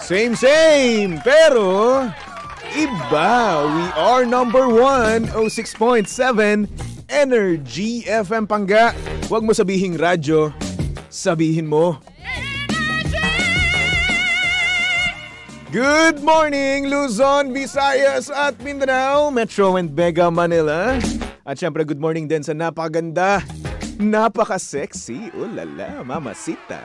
Same, pero iba. We are number 1, 06.7 Energy FM Pangga. Huwag mo sabihing radyo, sabihin mo good morning, Luzon, Visayas at Mindanao, Metro and Mega Manila. At syempre, good morning din sa napakaganda, napaka-sexy, ulala, mamacita.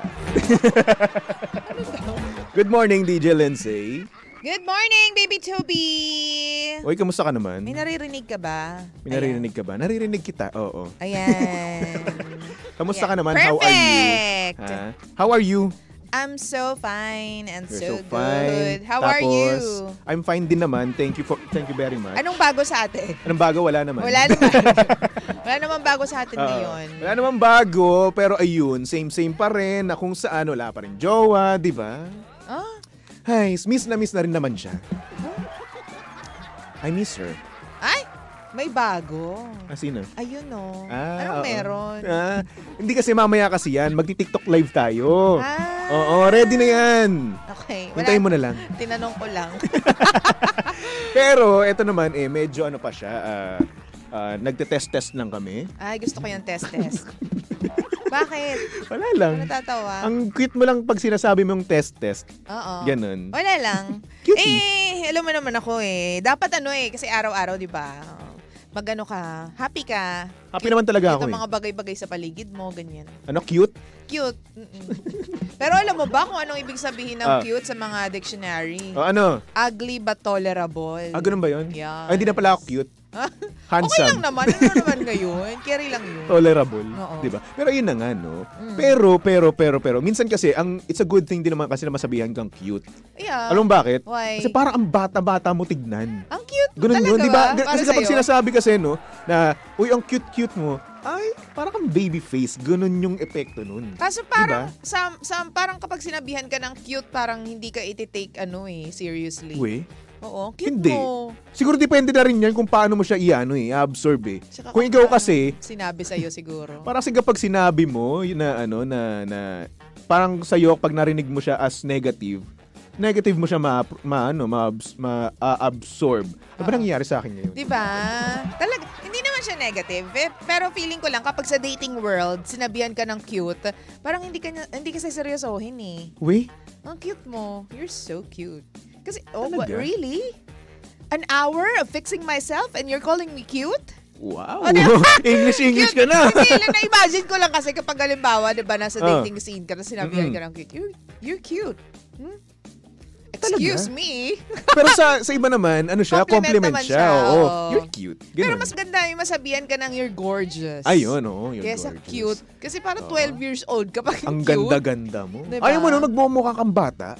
Good morning, DJ Lindsay. Good morning, Baby Toby! Oy, kamusta ka naman? May naririnig ka ba? May naririnig ka ba? Naririnig kita, oo. Ayan. Kamusta ka naman? Perfect! How are you? Ha? How are you? I'm so fine and You're so fine. good. How are you? I'm fine din naman. Thank you very much. Anong bago sa atin? Anong bago? Wala naman. Wala naman. Wala naman bago sa atin ngayon. Wala naman bago, pero ayun, same pa rin na kung saan wala pa rin jowa, di ba? Ay, miss na rin naman siya. I miss her. Ay! May bago. Sino? Ayun o. Oo. Anong meron? Hindi kasi mamaya kasi yan. Magti-TikTok live tayo. Oo, ready na yan. Okay. Hintayin mo na lang. Tinanong ko lang. Pero eto naman medyo ano pa siya. Nagte-test lang kami. Ay, gusto ko yung test. Bakit? Wala lang. Ano natatawa? Ang cute mo lang pag sinasabi mong test. Oo. Ganun. Wala lang. Cutie. Alam mo naman ako Dapat kasi araw-araw, di ba? Magano ka, happy ka. Happy naman talaga ako Ito mga bagay-bagay sa paligid mo, ganyan. Ano, cute? Cute. Pero alam mo ba kung anong ibig sabihin ng cute sa mga dictionary? Ano? Ugly but tolerable. Ganun ba yun? Yeah. Hindi na pala ako cute. Handsome. Okay lang naman. Ano naman ngayon? Carry lang yun. Tolerable. Oo. Diba? Pero yun na nga, no? Pero, minsan kasi, it's a good thing din naman kasi na masabihan kang cute. Yeah. Alam mo bakit? Why? Kasi parang ang bata-bata mo tignan. Ang cute. Ganun Talaga yun, diba? ba? Kasi kapag sinasabi kasi, no, na, uy, ang cute-cute mo, ay, parang kang baby face. Ganun yung epekto nun. Kaso parang, parang kapag sinabihan ka ng cute, parang hindi ka iti-take, seriously. Uy? Oo, cute Hindi. mo. Siguro depende na rin yan kung paano mo siya i-absorb Tsaka Kung ikaw kasi, sinabi sa'yo siguro. parang kasi kapag sinabi mo, yun na parang sa'yo, pag narinig mo siya as negative mo siya ma-absorb. Ano ba nangyayari sa akin ngayon? Diba? Talaga, hindi naman siya negative. Pero feeling ko lang, kapag sa dating world, sinabihan ka ng cute, parang hindi ka seryosohin Uy? Ang cute mo. You're so cute. Kasi, Talaga? what, really? An hour of fixing myself and you're calling me cute? Wow! English ka na! Hindi, na-imagine ko lang kasi kapag halimbawa, diba, nasa dating scene ka na sinabihan ka ng cute. You're cute. Excuse me. Pero sa iba naman, compliment siya. Oo. You're cute. Ganun. Pero mas ganda yung masabihan ka ng you're gorgeous. Ayun, you're kesa gorgeous. cute. Kasi parang 12 years old kapag ang cute. ganda-ganda mo. Diba? Ayaw mo magmumukha kang bata.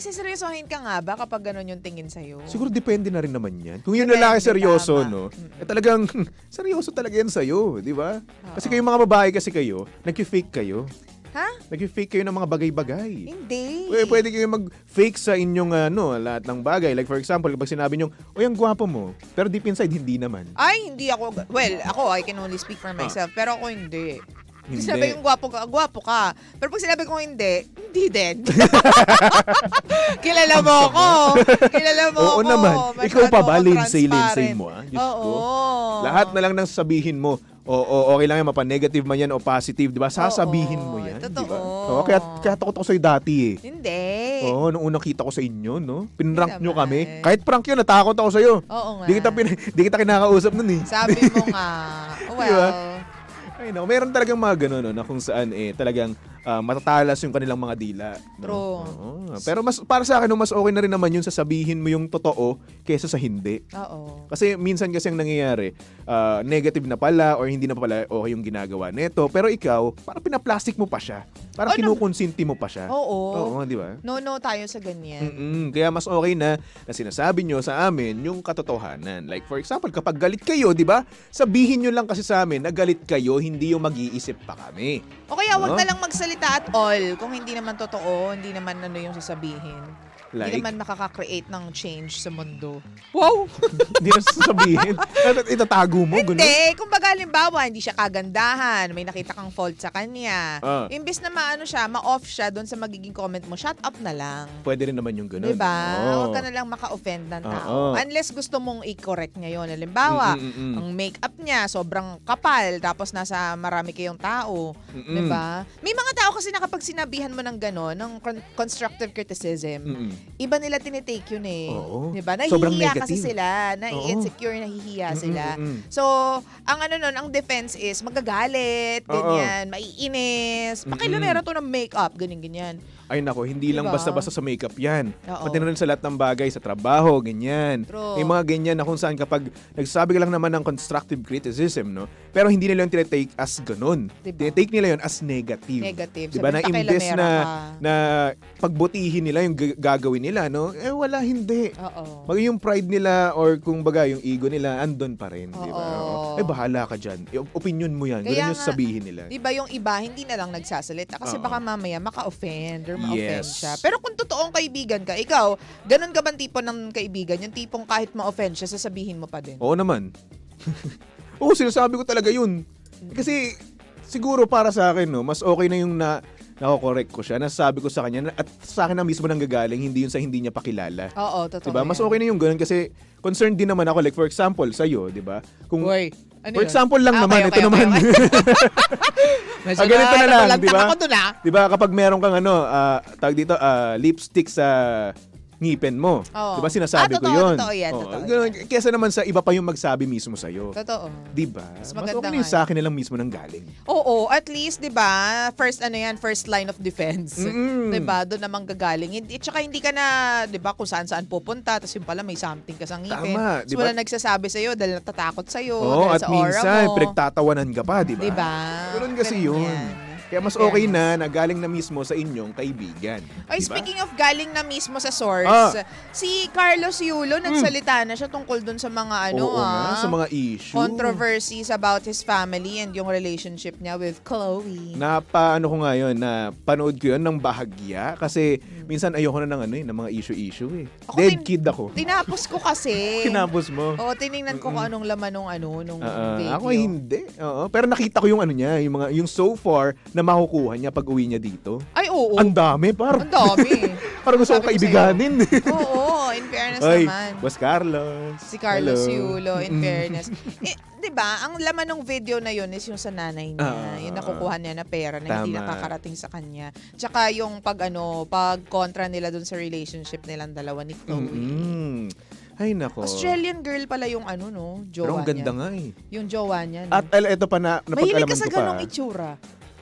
Siseryosohin ka nga ba kapag gano'n yung tingin sa'yo? Siguro depende na rin naman yan. Kung yung Depende, lalaki seryoso, tama. talagang seryoso talaga yan sa'yo, di ba? Kasi kayong mga babae kasi kayo, nag-fake kayo. Ha? Nag-fake kayo ng mga bagay-bagay. Hindi. Pwede kayo mag-fake sa inyong lahat ng bagay. Like for example, kapag sinabi nyo, uy, ang gwapo mo. Pero deep inside, hindi naman. Ay, hindi ako. Well, I can only speak for myself. Pero ako hindi. Hindi. Sinabi kong gwapo ka. Pero pag sinabi kong hindi din. Kilala mo ako. Oo naman. Ikaw pa ba, Lindsay mo? Diyos Oo. ko. Lahat na lang nang sabihin mo, okay lang yan, mapa-negative man yan o positive, di ba? Sasabihin mo yan, di ba? Totoo. Kaya takot ako sa'yo dati Hindi. nung unang kita ko sa inyo, no? Pinrank Hindi nyo kami. naman. Kahit prank yun, natakot ako sa'yo. Oo nga. Di kita kinakausap nun Sabi mo nga. Well. Diba? Ay, no, meron talagang mga ganun, na kung saan talagang matatalas yung kanilang mga dila. No? True. Pero para sa akin, mas okay na rin naman yun sasabihin mo yung totoo kaysa sa hindi. Oo. Kasi minsan kasi ang nangyayari, negative na pala or hindi na pala okay yung ginagawa neto. Pero ikaw, parang pinaplastic mo pa siya. Parang kinukonsinti mo pa siya. Oo. Di ba? No tayo sa ganyan. Kaya mas okay na sinasabi nyo sa amin yung katotohanan. Like for example, kapag galit kayo, di ba? Sabihin nyo lang kasi sa amin na galit kayo, hindi yung mag-iisip pa kami. O kaya wag na lang magsalita at all kung hindi naman totoo, hindi naman yung sasabihin. Hindi Like? naman makaka-create ng change sa mundo. Wow! Hindi na sasabihin. Itatago mo, gano'n? Hindi. Kumbaga, halimbawa, hindi siya kagandahan. May nakita kang fault sa kanya. Imbis na ma-off siya doon sa magiging comment mo, shut up na lang. Pwede rin naman yung gano'n. Diba? Oo. Huwag ka na lang maka-offend ng tao. Unless gusto mong i-correct niya yun. Halimbawa, ang make-up niya, sobrang kapal, tapos nasa marami kayong tao. Diba? May mga tao kasi na kapag sinabihan mo ng gano'n, ng constructive criticism, iba nila tinitake yun eh. Oo. Diba? Sobrang Nahihiya negative. kasi sila. Nai-insecure, nahihiya sila. So, ang ang defense is magagalit, ganyan, maiinis, pakilunera to ng makeup, ganyan. Ay nako, hindi lang Diba? basta-basta sa makeup yan. Oo. Pati na rin sa lahat ng bagay, sa trabaho, ganyan. True. May mga ganyan na kung saan kapag nagsasabi ka lang naman ng constructive criticism, no? Pero hindi nila yung tinitake as ganun. Diba? Tinitake nila yun as negative. Negative. Diba? Na Sabi, imbes pakilamera ka. na pagbutihin nila yung gagawin nila, no? Wala, hindi. Oo. Yung pride nila or kung baga yung ego nila, andun pa rin. Di ba? Oo. Bahala ka dyan. Opinion mo yan. Kaya Ganun yung nga, sabihin nila. Di ba yung iba, hindi na lang nagsasalita kasi Oo. baka mamaya maka-offend or ma-offend Yes. siya. Pero kung totoong kaibigan ka, ikaw, ganun ka bang tipo ng kaibigan? Yung tipong kahit ma-offend siya, sasabihin mo pa din. Oo naman. Oo, sinasabi ko talaga yun. Kasi siguro para sa akin, no, mas okay na yung nako-correct ko siya, nasasabi ko sa kanya, at sa akin na mismo nang gagaling, hindi yun sa hindi niya pakilala. Oo, totoo. Diba? Mas yan. okay na yung ganun kasi concerned din naman ako. Like for example, sa'yo, diba? Kung, Uy, ano for yun? example lang naman, Okay, ito naman. Medyo ganito na lang, nabalagtak diba? ako dun, Diba kapag meron kang tawag dito, lipstick sa ngipin mo. Oo. Diba sinasabi ko totoo, yun? totoo yan, Oo, totoo ganun. yan. Kesa naman sa iba pa yung magsabi mismo sa'yo. Totoo. Diba? Mas Mas maganda okay na yung nga sa akin na lang mismo nang galing. Oo, at least 'di ba? First line of defense. Mm-mm. 'Di ba? Doon namang gagaling. Hindi tsaka hindi ka na 'di ba kung saan pupunta tapos yung pala may something ka sa ngipin. Tama, Tapos 'di ba? wala nagsasabi sa iyo dahil natatakot sa iyo, Oo, dahil at sa aura minsan, mo. pinagtatawanan ka pa, di ba? 'Di ba? Ganun kasi Ganun yun. yan. Kaya mas okay na galing na mismo sa inyong kaibigan. Ay, Diba? speaking of galing na mismo sa source, Ah. si Carlos Yulo nagsalita na siya tungkol dun sa mga Oo nga, sa mga issue. controversies about his family and yung relationship niya with Chloe. Napaano ko nga yun, na panood ko yun ng bahagya kasi minsan ayoko na ng mga issue eh. Ako Dead tin- kid ako. Tinapos ko kasi. Kinapos mo. Oo, tiningnan ko kung anong laman nung video. Ako hindi. Oo, pero nakita ko yung niya, yung so far na makukuha niya pag uwi niya dito. Ay, oo. Ang dami, Ang dami. parang gusto Sabi kong ko kaibiganin. Oo, in fairness Ay, naman. Boss Carlos. Si Carlos Hello. Yulo, in fairness. 'Di ba? Ang laman ng video na yun is yung sa nanay niya. Yung nakukuha niya na pera na hindi Tama. nakakarating sa kanya. Tsaka yung pag kontra nila dun sa relationship nilang dalawa ni Chloe. Mm-mm. Ay, nako. Australian girl pala yung Pero jowa ang ganda niya. nga eh. Yung jowa niya. No? At ito pa na Mahilig napag-alaman ka sa ko pa. ganong itsura.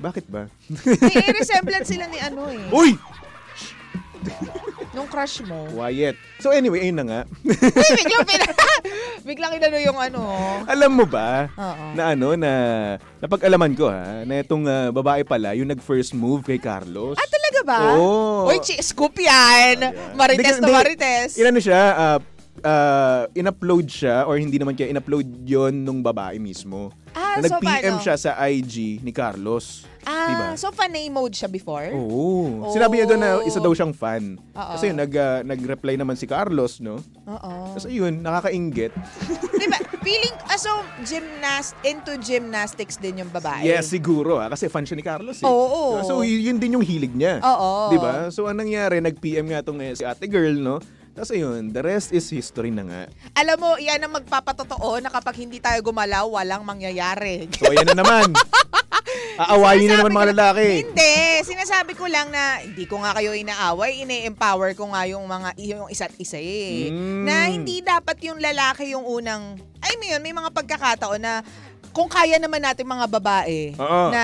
Bakit ba? May resemblance sila ni eh. Uy! Nung crush mo. Quiet. So anyway, ayun na nga. Ay, biglang inano yung Alam mo ba Oo. na na napag-alaman ko na itong babae pala yung nag-first move kay Carlos. Ah, talaga ba? Oo. Uy, scoop yan. Marites na Hindi, marites. Inano siya, in-upload siya or hindi naman kaya in-upload yon nung babae mismo. Ah, Na so nag-PM paano? siya sa IG ni Carlos. Diba? So fanay mode siya before? Oo. Oh. Sinabi niya doon na isa daw siyang fan. Oo. Kasi nag-reply naman si Carlos, no? Oo. Tapos ayun, nakakainggit. Diba, feeling, so into gymnastics din yung babae? Yes, siguro kasi fan siya ni Carlos eh. Oo. So yun din yung hilig niya. Oo. Diba? So anong nangyari, nag-PM nga tong si ate girl, no? Tapos ayun, the rest is history na nga. Alam mo, yan ang magpapatotoo na kapag hindi tayo gumalaw, walang mangyayari. So ayan na naman. Aawayin na naman mga lalaki. Hindi. Sinasabi ko lang na hindi ko nga kayo inaaway, ine-empower ko nga yung isa't isa eh. Na hindi dapat yung lalaki yung unang, may mga pagkakataon na kung kaya naman natin mga babae na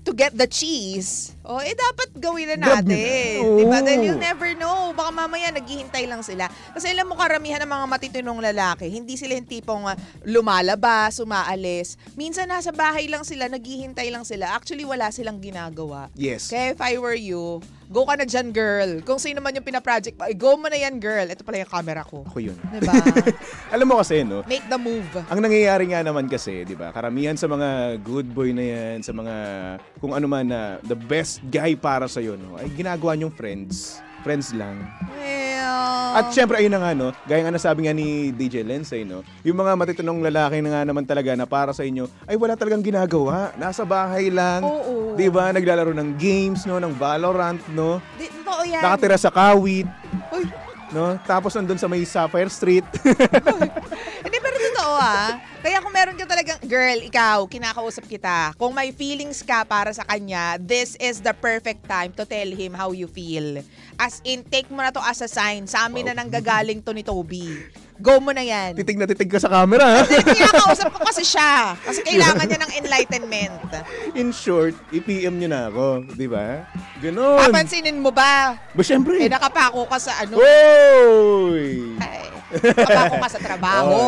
to get the cheese, dapat gawin na natin. Diba? Dahil you never know. Baka mamaya naghihintay lang sila. Kasi alam mo, karamihan ng mga matitinong lalaki, hindi sila yung tipong lumalabas, umaalis. Minsan nasa bahay lang sila, naghihintay lang sila. Actually, wala silang ginagawa. Yes. Kaya if I were you, go ka na dyan, girl. Kung sino man yung pinaproject pa, go mo na yan, girl. Ito pala yung camera ko. Ako yun. Diba? Alam mo kasi, no? Make the move. Ang nangyayari nga naman kasi, di ba, karamihan sa mga good boy na yan, sa mga kung ano man na the best guy para sa'yo, no, ay ginagawa niyong friends. Friends lang. Well, At syempre, ayun na nga, no, gaya nga nasabi nga ni DJ Lensay, no, yung mga matitinong lalaki na nga naman talaga na para sa inyo, ay wala talagang ginagawa. Nasa bahay lang. Oo. Di ba? Naglalaro ng games, no, ng Valorant, no. Totoo yan. Nakatira sa Kawit, Uy. no. Tapos nandun sa may Sapphire Street. Hindi, pero totoo Kaya kung meron ka talagang, girl, ikaw, kinakausap kita. Kung may feelings ka para sa kanya, this is the perfect time to tell him how you feel. As in, take mo na to as a sign. Sa amin na nanggagaling to ni Toby. Go mo na yan. Titig na titig ka sa camera, ha? Kinakausap ko kasi siya. Kasi kailangan niya ng enlightenment. In short, i-PM nyo na ako. Di ba? Ganon. Papansinin mo ba? Ba, syempre. Nakapako ka sa ano? Hoy! Ay, nakapako ka sa trabaho.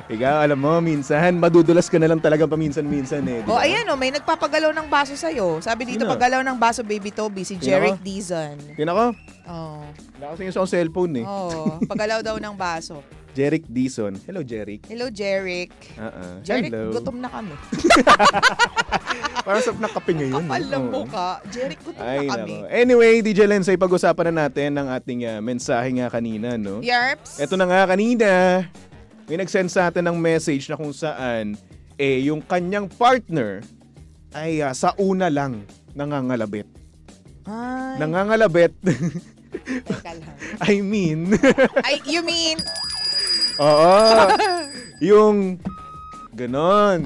Ikaw, alam mo, minsan, madudulas ka na lang talaga paminsan-minsan eh. Diba? Ayan may nagpapagalaw ng baso sa'yo. Sabi dito, Sino? pagalaw ng baso, Baby Toby, si Jeric Dizon. Yun ako? Oh. Wala kasi sa akong cellphone eh. Oh, pagalaw daw ng baso. Jeric Dizon. Hello, Jeric. Hello, Jeric. Jeric, Hello. gutom na kami. Parang sarap na kape ngayon. Kapal eh. ng Oo. mukha. Jeric, gutom Ay, na kami. nako. Anyway, DJ Lensay, pag-usapan na natin ang ating mensahe nga kanina, no? Yerps. Ito na nga kanina. May nag-send sa atin ng message na kung saan yung kanyang partner ay sa una lang nangangalabit. Ay, Nangangalabit. teka lang. I mean, Ay, you mean? oo, yung ganon.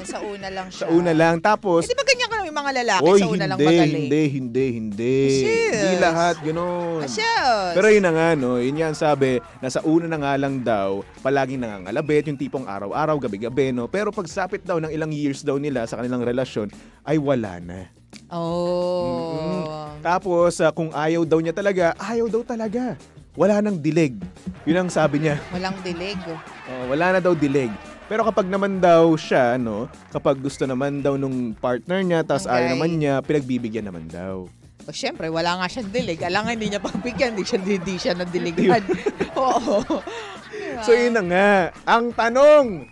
Sa una lang siya. Sa una lang. Tapos, Di ba ganyan ka yung mga lalaki oy, sa una lang hindi, magaling? hindi. Shucks. Hindi lahat, ganon. Shucks. Pero yun na nga, no, yun nga ang sabi, nasa una na nga lang daw, palaging nangangalabit, yung tipong araw-araw, gabi-gabi, no? Pero pagsapit daw ng ilang years daw nila sa kanilang relasyon, ay wala na. Oh. Tapos, kung ayaw daw niya talaga, ayaw daw talaga. Wala nang dilig. Yun ang sabi niya. Walang dilig. Wala na daw dilig. Pero kapag naman daw siya, no, kapag gusto naman daw nung partner niya, tapos Okay. ayaw naman niya, pinagbibigyan naman daw. O syempre, wala nga siyang dilig. Alangan hindi niya pagbigyan, hindi siya nadiligan. Oo. Diba? So yun na nga. Ang tanong,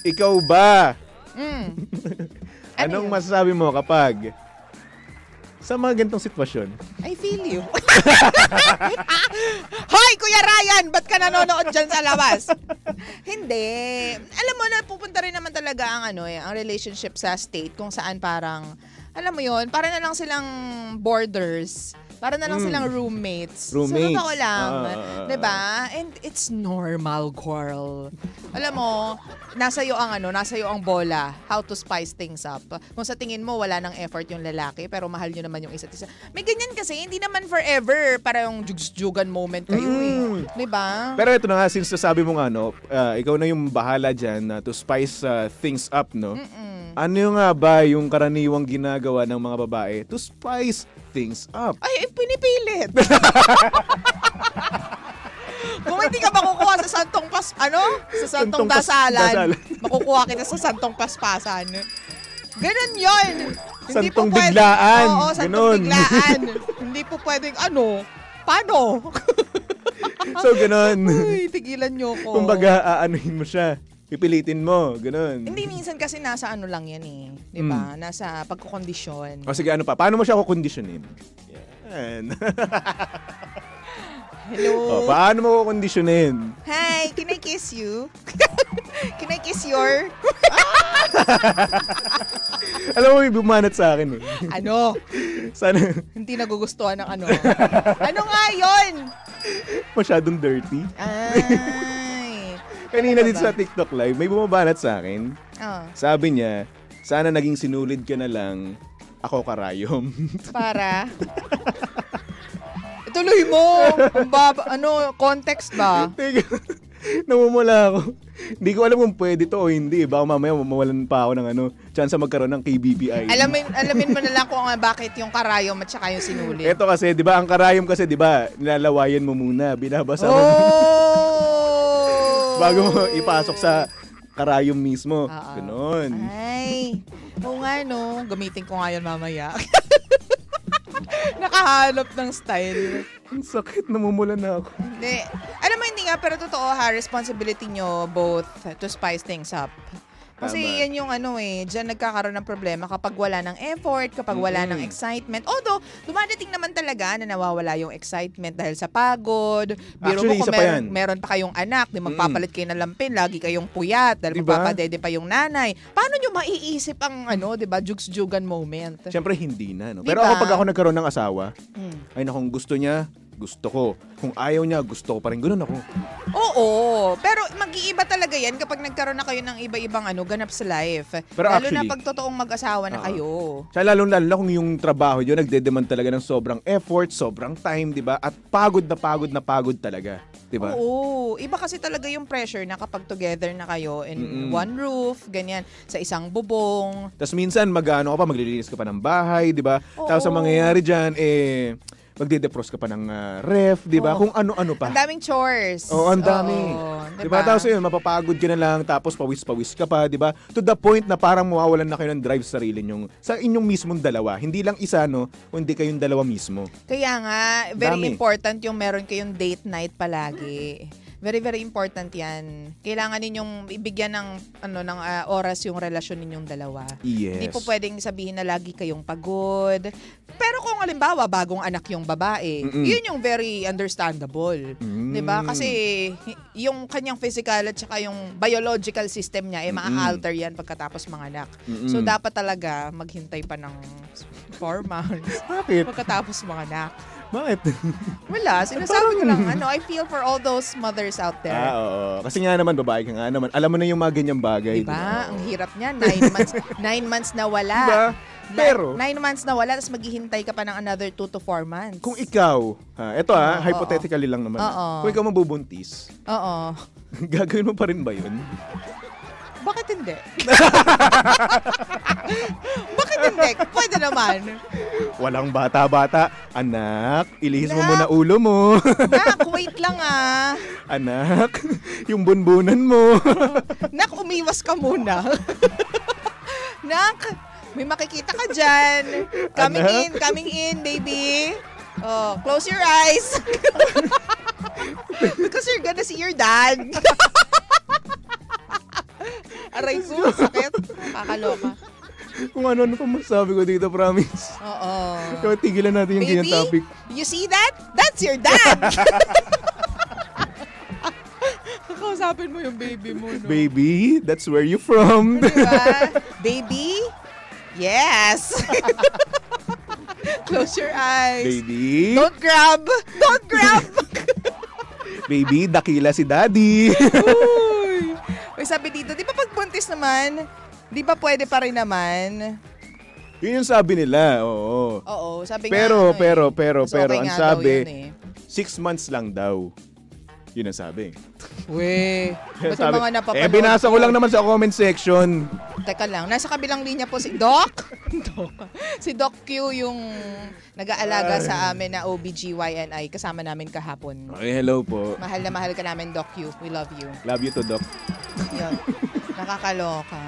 ikaw ba? Ano Anong yun? masasabi mo kapag sa mga ganitong sitwasyon? I feel you. Hoy, Kuya Ryan! Ba't ka nanonood dyan sa labas? Hindi. Alam mo na, pupunta rin naman talaga ang ang relationship sa state kung saan parang, alam mo yon, para na lang silang borders. Para na lang silang roommates. Roommates. So, totoo lang. Ah. 'Di ba? And it's normal, girl. Alam mo, nasa iyo ang bola. How to spice things up. Kung sa tingin mo wala nang effort yung lalaki, pero mahal nyo naman yung isa't isa. May ganyan kasi, hindi naman forever para yung jugs-jugan moment kayo eh. 'Di ba? Pero ito na nga, since nasabi mo nga, no, ikaw na yung bahala dyan to spice things up, no? Ano yung nga ba yung karaniwang ginagawa ng mga babae to spice things up? Ay, pinipilit. Kung hindi ka makukuha sa santong sa santong dasalan, makukuha kita sa santong paspasan. Ganun yun. Hindi Santong po pwedeng- biglaan. Oo, santong Ganun. biglaan. Hindi po pwedeng paano? So, ganun. Uy, tigilan nyo ko. Kumbaga, aanuhin mo siya. Pipilitin mo. Ganun. Hindi, minsan kasi nasa lang yan eh. Di ba? Nasa pagkukondisyon. O sige, ano pa? Paano mo siya kukondisyonin? Yan. Hello? Paano mo kukondisyonin? Hi, can I kiss you? Can I kiss your... Alam mo, may bumanat sa akin eh. Ano? Sana Hindi nagugustuhan ng ano. Ano nga yun? masyadong dirty. Ay. Kanina Ano dito ba? sa TikTok live, may bumabanat sa akin. Ah, Sabi niya, sana naging sinulid ka na lang, ako karayom. para? Ituloy mo. Context ba? Teka, namumula ako. Hindi ko alam kung pwede to o hindi. Baka mamaya mawalan pa ako ng chance magkaroon ng KBBI. Alamin mo na lang kung bakit yung karayom at saka yung sinulit. Ito kasi, di ba, ang karayom kasi, di ba, nilalawayan mo muna, binabasa mo Oh! bago mo ipasok sa karayom mismo. Oo. Ganon. Ay, oo nga no. Gamitin ko nga yun mamaya. Nakahanap ng style. Ang sakit, namumula na ako. Hindi. Alam mo, hindi nga, pero totoo ha, responsibility nyo both to spice things up. Kasi Tama. yan yung dyan nagkakaroon ng problema kapag wala ng effort, kapag wala ng excitement. Although, dumadating naman talaga na nawawala yung excitement dahil sa pagod. Biro Actually, mo kung isa pa yan. meron pa kayong anak, di magpapalit kayo ng lampin, lagi kayong puyat, dahil Diba? magpapadede pa yung nanay. Paano nyo maiisip ang di ba, jugs-jugan moment? Siyempre, hindi na. No? Diba? Pero ako, pag ako nagkaroon ng asawa, Hmm. ay nakong gusto niya, gusto ko. Kung ayaw niya, gusto ko pa rin. Ganun ako. Oo, pero mag-iiba talaga yan kapag nagkaroon na kayo ng iba-ibang ganap sa life. Pero Lalo na actually, pag totoong mag-asawa na kayo. Kaya lalong-lalo na kung yung trabaho yun, nagdedemand talaga ng sobrang effort, sobrang time, di ba? At pagod na pagod talaga. Di ba? Oo, iba kasi talaga yung pressure na kapag together na kayo in one roof, ganyan, sa isang bubong. Tapos minsan, maglilinis ka pa ng bahay, di ba? Oo. Tapos ang mangyayari dyan, magde-defrost ka pa ng ref, di ba? Oo. Kung ano-ano pa. Ang daming chores. Oo, ang dami. Oo, Di ba? Tapos yun, mapapagod ka na lang, tapos pawis-pawis ka pa, di ba? To the point na parang mawawalan na kayo ng drive sa sarili nyong, sa inyong mismong dalawa. Hindi lang isa, no? Kundi kayong dalawa mismo. Kaya nga, very Dami. important yung meron kayong date night palagi. Very, very important yan. Kailangan ninyong ibigyan ng oras yung relasyon ninyong dalawa. Yes. Hindi po pwedeng sabihin na lagi kayong pagod. Pero kung halimbawa, bagong anak yung babae, yun yung very understandable. 'Di ba? Kasi yung kanyang physical at saka yung biological system niya, maa-alter yan pagkatapos manganak. So, dapat talaga maghintay pa ng 4 months Bakit? pagkatapos manganak. Bakit? Wala, sinasabi ko lang, I feel for all those mothers out there. Oo. Kasi nga naman, babae ka nga naman. Alam mo na yung mga ganyang bagay. Diba? Ang hirap niya. 9 months na wala. Diba? Pero, 9 months na wala, tapos maghihintay ka pa ng another 2 to 4 months. kung ikaw, hypothetically lang naman. Oo. Kung ikaw mabubuntis, Oo. gagawin mo pa rin ba yun? Bakit hindi? Bakit hindi? Pwede naman. Walang bata-bata. Anak, ilihis mo muna ulo mo. Nak, wait lang Anak, yung bunbunan mo. Nak, umiwas ka muna. Nak, may makikita ka dyan. Coming in, baby. Oh, close your eyes. Because you're gonna see your dad. Aray ko, sakit. Kakaloka. Kung ano-ano pa masabi ko dito, promise. Oo. Kaya tigilan natin yung ganyang topic. You see that? That's your dad! Kakausapin mo yung baby mo, no? Baby, that's where you from. Diba? Baby? Yes! Close your eyes. Baby, Don't grab! Don't grab! baby, dakila si daddy. Uy! Uy, sabi dito, di ba pag buntis naman, di ba pwede pa rin naman? Yun yung sabi nila, oo. Oo, sabi Pero, nga. pero, Mas okay ang nga daw sabi, yun 6 months lang daw. Yun ang sabi. We, ba't Sabi, yung mga napapanood binasa ko lang naman sa comment section. Teka lang, nasa kabilang linya po si Doc. Si Doc Q yung nag-aalaga sa amin na OBGYNI. Kasama namin kahapon. Okay, hello po. Mahal na mahal ka namin, Doc Q. We love you. Love you to, Doc. Yun. Nakakaloka.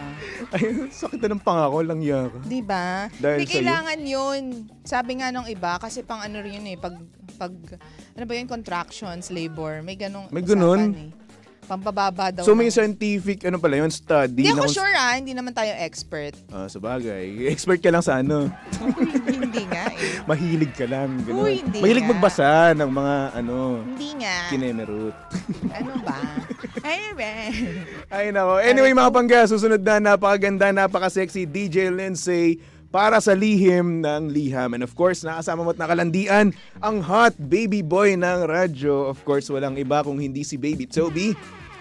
Ay, sakit na ng pangako lang yan. Diba? Dahil Hindi kailangan yun. Sabi nga nung iba, kasi pang ano rin yun pag ano ba yun, contractions, labor. May ganong May ganun? usapan Pampababa daw. So may scientific, ano pala yun, study. Hindi ako kung- sure hindi naman tayo expert. Sa bagay. Expert ka lang sa ano. Hindi nga eh. Mahilig ka lang. Ganun. Uy, hindi Mahilig nga. magbasa ng mga Hindi nga. kinemerut. Ano ba? Ano ba? Ay nako. Anyway mga pangga, susunod na napakaganda, napaka-sexy DJ Lindsay para sa lihim ng liham. And of course, nakasama mo at nakalandian ang hot baby boy ng radyo. Of course, walang iba kung hindi si Baby Toby.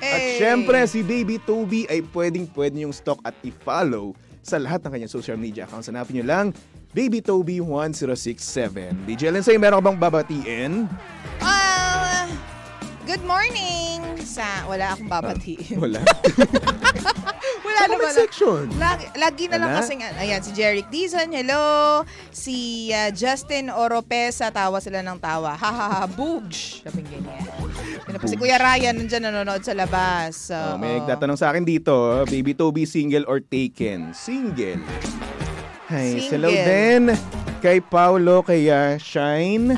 At Hey! syempre, si Baby Toby ay pwede yung stalk at i-follow sa lahat ng kanyang social media accounts. Hanapin nyo lang, Baby Toby 1067. DJ Lindsay, meron ka bang babatiin? Good morning! Wala akong babatiin. Wala. Wala Sa naman. comment section. Lagi na lang Wala? kasing, ayan, si Jeric Dizon, hello. Si Justin Oropesa, tawa sila ng tawa. Ha ha ha, boogsh. Sabing ganyan. Yan po si Kuya Ryan, nandyan nanonood sa labas. May nagtatanong sa akin dito, Baby Toby single or taken? Single. Hi, Single. hello din kay Paulo, kay Shine,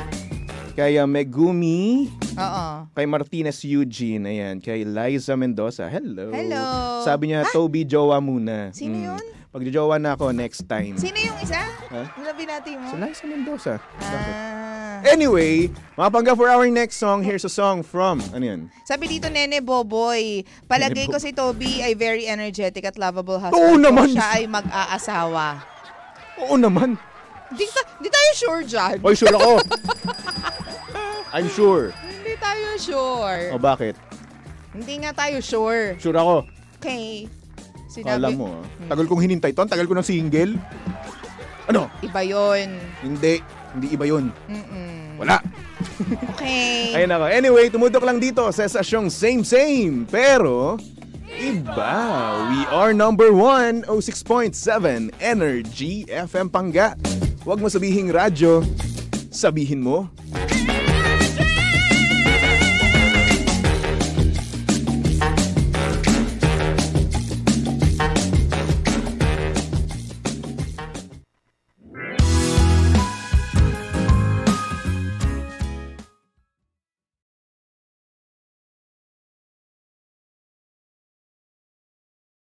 kay Megumi, Oo. Kay Martinez Eugene, ayan. Kay Liza Mendoza, hello. Hello. Sabi niya, Toby, jowa muna. Sino yun? Pag-jowa na ako next time. Sino yung isa? Ha? Sabi natin mo. Si Liza Mendoza. Bakit? Ah. Anyway, mga pangga, for our next song, here's a song from, ano yan? Sabi dito, Nene Boboy, palagay ko si Toby ay very energetic at lovable husband. Oo naman. Siya ay mag-aasawa. Oo naman. Di tayo sure dyan. Oy, sure ako. I'm sure. Hindi tayo sure. O bakit? Hindi nga tayo sure. Sure ako. Okay. Alam mo, tagal kong hinintay to. Tagal ko ng single. Ano? Iba yun. Hindi iba yun. Mm-mm. Wala. Okay. Ayun ako. Anyway, tumutok lang dito sa estasyong same. Pero, iba. We are number 1, 06.7, Energy FM Pangga. Huwag mo sabihing radyo, sabihin mo.